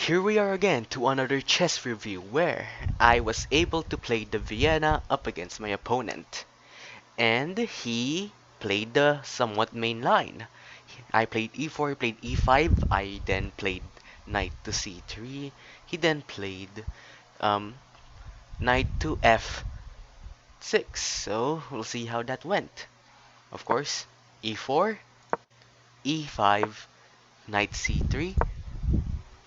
Here we are again to another chess review where I was able to play the Vienna up against my opponent. And he played the somewhat main line. I played e4, he played e5, I then played knight to c3, he then played um, knight to f6. So we'll see how that went. Of course, e4, e5, knight c3,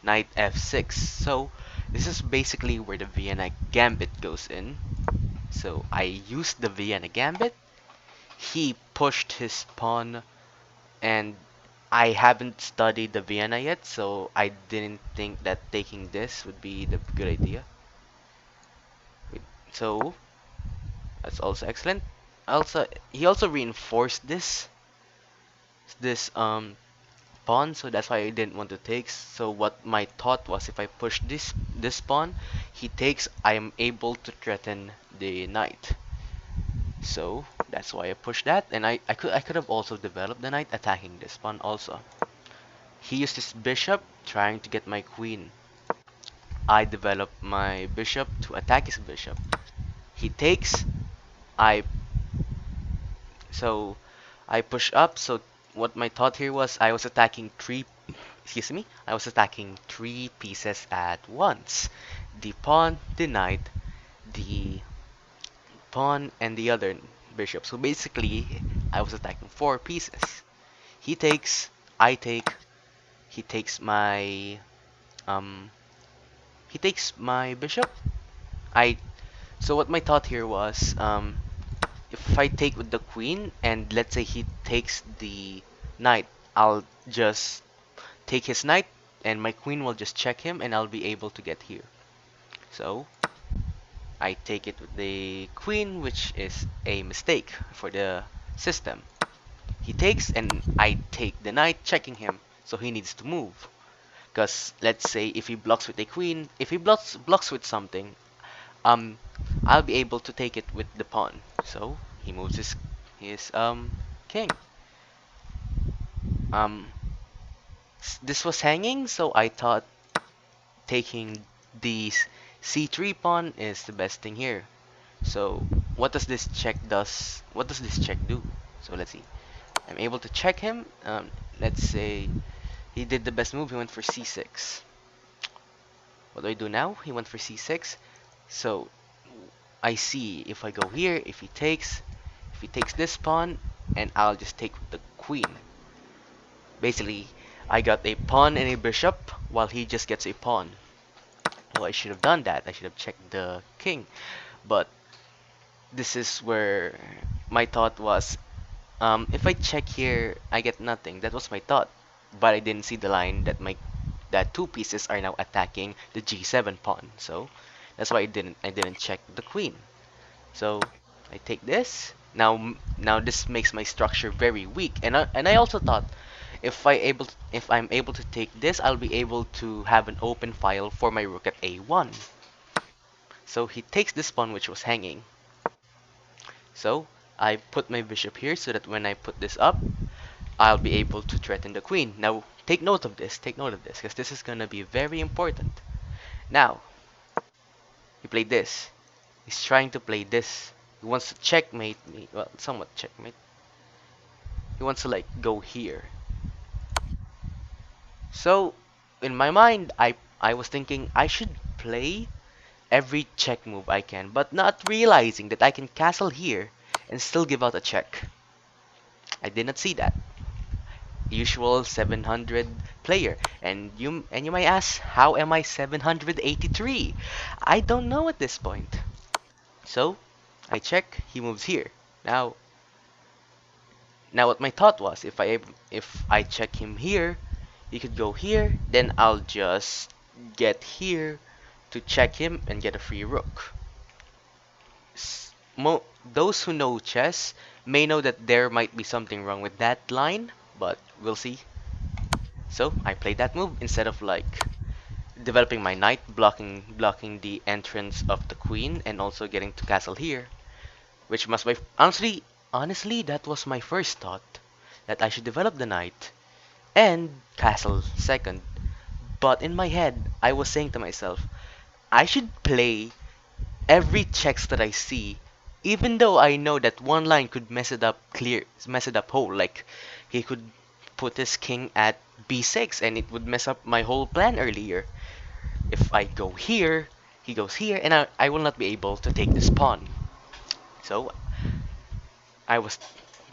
knight f6. So this is basically where the Vienna gambit goes in. So I used the Vienna gambit. He pushed his pawn, and I haven't studied the Vienna yet, so I didn't think that taking this would be the good idea. So that's also excellent. Also, he also reinforced this pawn, so that's why I didn't want to take. So what my thought was, if I push this pawn, he takes, I am able to threaten the knight. So that's why I pushed that, and I could have also developed the knight attacking this pawn also. He used his bishop trying to get my queen. I developed my bishop to attack his bishop. He takes, I so I push up. So what my thought here was, I was attacking three, excuse me, I was attacking three pieces at once. The pawn, the knight, the pawn, and the other bishop. So basically, I was attacking four pieces. He takes, I take, he takes my um he takes my bishop. I So what my thought here was, if I take with the queen and let's say he takes the knight, I'll just take his knight and my queen will just check him and I'll be able to get here. So I take it with the queen, which is a mistake for the system. He takes and I take the knight, checking him, so he needs to move. Because let's say if he blocks with a queen, if he blocks with something, um, I'll be able to take it with the pawn. So he moves his king. Um, this was hanging, so I thought taking the c3 pawn is the best thing here. So what does this check does? What does this check do? So let's see. I'm able to check him. Let's say he did the best move. He went for c6. What do I do now? He went for c6. So I see if I go here, if he takes this pawn, and I'll just take the queen. Basically, I got a pawn and a bishop, while he just gets a pawn. So I should have done that. I should have checked the king. But this is where my thought was, if I check here, I get nothing. That was my thought. But I didn't see the line that two pieces are now attacking the g7 pawn. So that's why I didn't check the queen. So I take this. Now this makes my structure very weak. And I also thought, if I'm able to take this, I'll be able to have an open file for my rook at a1. So he takes this pawn which was hanging. So I put my bishop here so that when I put this up, I'll be able to threaten the queen. Now take note of this, because this is gonna be very important. Now he played this. He's trying to play this. He wants to checkmate me. Well, somewhat checkmate. He wants to like go here. So in my mind, I was thinking I should play every check move I can, but not realizing that I can castle here and still give out a check. I did not see that. Usual 700 player, and you might ask, how am I 783? I don't know at this point. So I check. He moves here. Now, now what my thought was, if I check him here, he could go here. Then I'll just get here to check him and get a free rook. Those who know chess may know that there might be something wrong with that line, but we'll see. So I played that move instead of like developing my knight, blocking the entrance of the queen, and also getting to castle here, which must be honestly that was my first thought, that I should develop the knight and castle second. But in my head, I was saying to myself, I should play every checks that I see, even though I know that one line could mess it up whole. Like he could put his king at b6 and it would mess up my whole plan earlier. If I go here, he goes here, and I will not be able to take this pawn. So I was,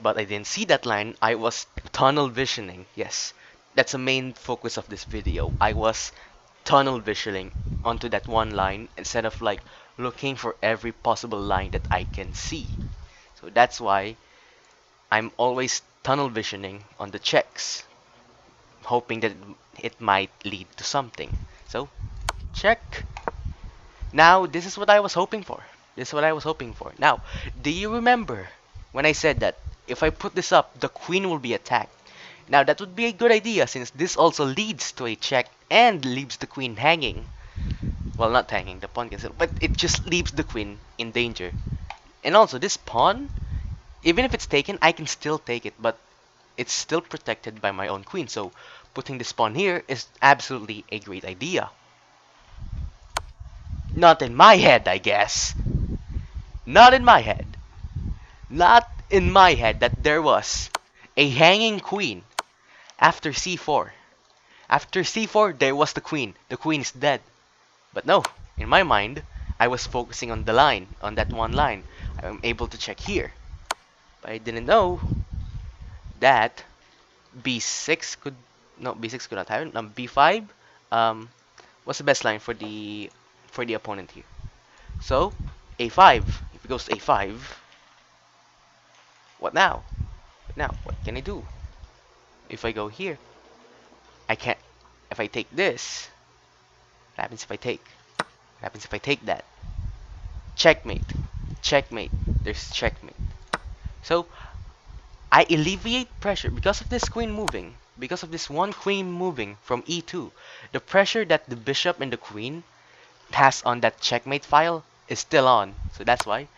but I didn't see that line. I was tunnel visioning. Yes, that's the main focus of this video. I was tunnel visioning onto that one line instead of like looking for every possible line that I can see. So that's why I'm always tunnel visioning on the checks, hoping that it might lead to something. So check. Now this is what I was hoping for. This is what I was hoping for. Now, do you remember when I said that if I put this up, the queen will be attacked? Now that would be a good idea since this also leads to a check and leaves the queen hanging. Well, not hanging, the pawn can still, but it just leaves the queen in danger. And also, this pawn, even if it's taken, I can still take it, but it's still protected by my own queen. So putting this pawn here is absolutely a great idea. Not in my head, I guess. Not in my head. Not in my head that there was a hanging queen after c4. After c4, there was the queen. The queen is dead. But no, in my mind, I was focusing on the line, on that one line. I'm able to check here. But I didn't know that b6 could, no, b6 could not happen. B5 um, was the best line for the opponent here. So a5. If it goes to a5, what now? Now, what can I do? If I go here, I can't. If I take this, what happens if I take? What happens if I take that? Checkmate. Checkmate. There's checkmate. So I alleviate pressure because of this queen moving. Because of this one queen moving from e2, the pressure that the bishop and the queen has on that checkmate file is still on. So that's why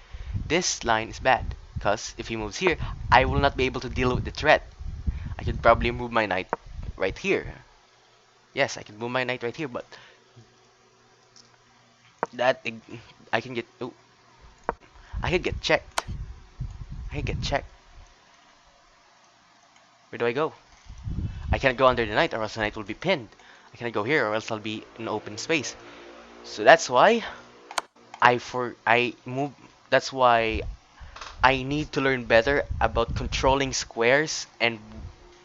this line is bad. Because if he moves here, I will not be able to deal with the threat. I could probably move my knight right here. Yes, I can move my knight right here, but that I can get. Oh, I could get checked. I could get checked. Where do I go? I can't go under the knight, or else the knight will be pinned. I cannot go here, or else I'll be in open space. So that's why I move. That's why I need to learn better about controlling squares and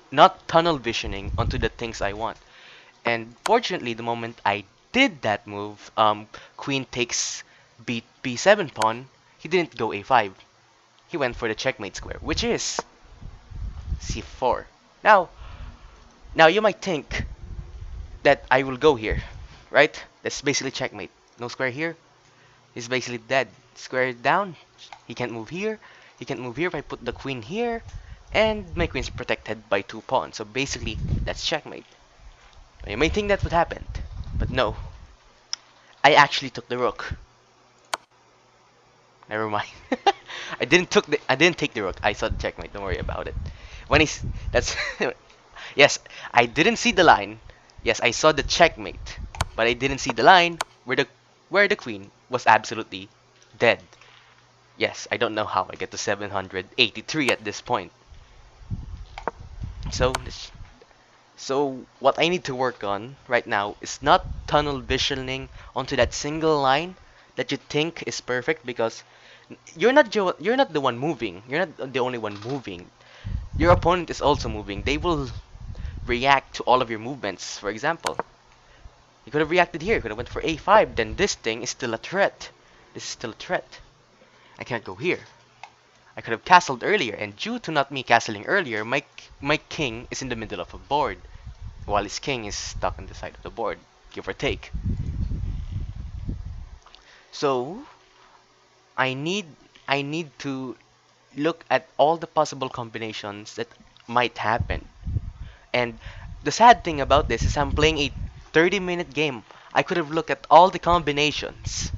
not tunnel visioning onto the things I want. And fortunately, the moment I did that move, queen takes b7 pawn, he didn't go a5. He went for the checkmate square, which is c4. Now, now you might think that I will go here, right? That's basically checkmate. No square here. He's basically dead. Square down. He can't move here. He can't move here if I put the queen here. And my queen's protected by 2 pawns. So basically, that's checkmate. You may think that would happen, but no. I actually took the rook. Never mind. I didn't take the rook. I saw the checkmate. Don't worry about it. When he's that's yes, I didn't see the line. Yes, I saw the checkmate, but I didn't see the line where the queen was absolutely dead. Yes, I don't know how I get to 783 at this point. So so what I need to work on right now is not tunnel visioning onto that single line that you think is perfect, because you're not the one moving. You're not the only one moving. Your opponent is also moving. They will react to all of your movements. For example, you could have reacted here. You could have went for a5. Then this thing is still a threat. This is still a threat. I can't go here. I could have castled earlier, and due to not me castling earlier, my king is in the middle of a board, while his king is stuck on the side of the board, give or take. So I need to look at all the possible combinations that might happen. And the sad thing about this is I'm playing a 30-minute game. I could have looked at all the combinations.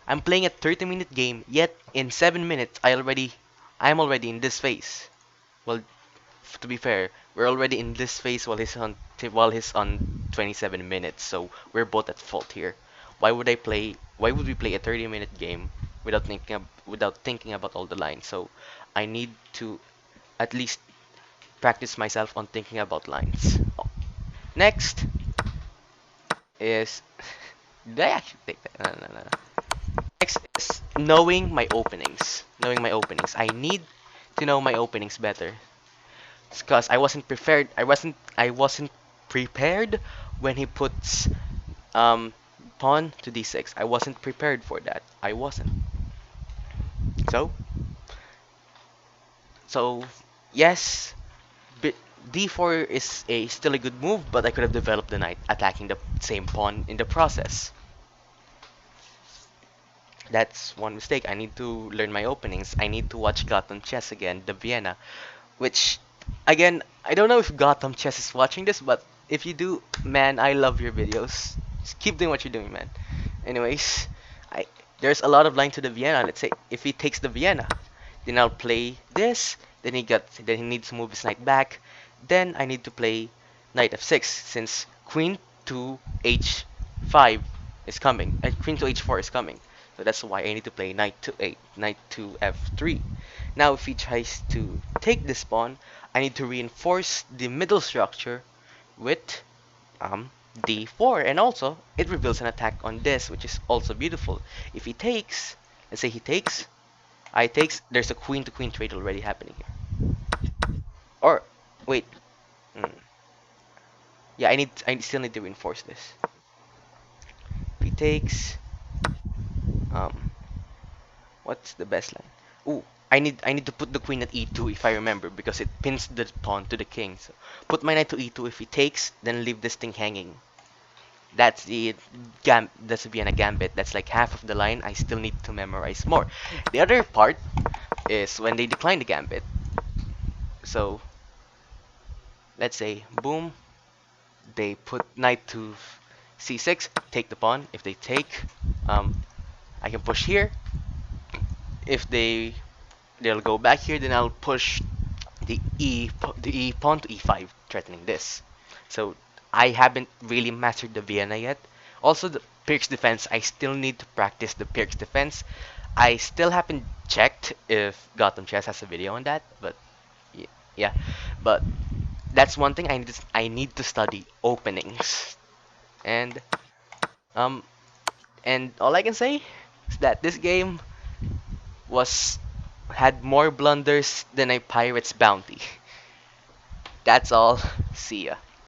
I'm playing a 30-minute game, yet in 7 minutes I'm already in this phase. Well, to be fair, We're already in this phase while he's on 27 minutes, so we're both at fault here. Why would we play a 30-minute game without thinking about all the lines? So I need to at least practice myself on thinking about lines. Oh. Next is did I actually take that? No, no, no, no. Next is knowing my openings. Knowing my openings. I need to know my openings better. Because I wasn't prepared. I wasn't prepared when he puts um pawn to d6. I wasn't prepared for that. I wasn't. So so yes, d4 is a still a good move, but I could have developed the knight attacking the same pawn in the process. That's one mistake. I need to learn my openings. I need to watch Gotham Chess again, the Vienna, which again, I don't know if Gotham Chess is watching this, but if you do, man, I love your videos. Just keep doing what you're doing, man. Anyways, I there's a lot of line to the Vienna. Let's say if he takes the Vienna, then I'll play this. Then he needs to move his knight back. Then I need to play knight f6 since queen to h5 is coming. And queen to h4 is coming. So that's why I need to play knight to f3. Now if he tries to take this pawn, I need to reinforce the middle structure with d4, and also it reveals an attack on this, which is also beautiful. If he takes, let's say he takes, I takes, there's a queen to queen trade already happening here. Or wait, mm, yeah, I still need to reinforce this. If he takes, um, what's the best line? Ooh, I need to put the queen at e2 if I remember because it pins the pawn to the king. So put my knight to e2. If he takes, then leave this thing hanging. That's the Vienna gambit. That's like half of the line. I still need to memorize more. The other part is when they decline the gambit. So let's say boom, they put knight to c6, take the pawn. If they take, I can push here. If they'll go back here, then I'll push the e pawn to e5, threatening this. So I haven't really mastered the Vienna yet. Also, the Pirk's defense, I still need to practice the Pirk's defense. I still haven't checked if Gotham Chess has a video on that, but yeah. But that's one thing I need to study openings. And um and all I can say is that this game was had more blunders than a pirate's bounty. That's all. See ya.